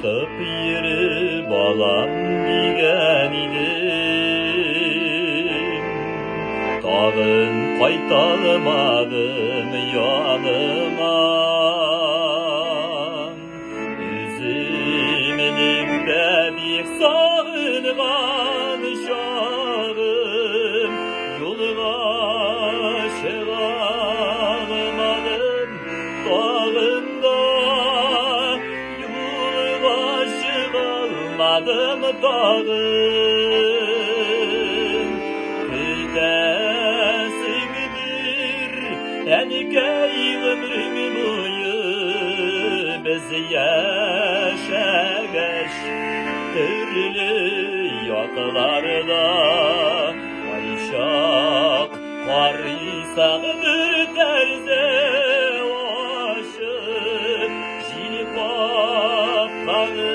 Tıp yürü balam digen idim. Tağın kaytalmadım yanıma. Üzümünümde bir sağılgan şahım. Yoluna şırağımadım dağında. Almadım dağın Küldesidir Enkey ömrüm boyu Biz yaşageş Türlü yaklarda Ayşak Karıysadır terze Aşık Jil kapkanın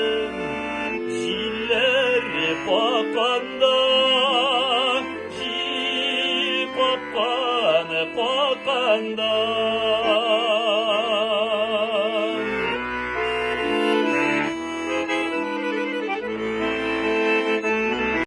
Jilleri kokanda, jil kokanı kokanda.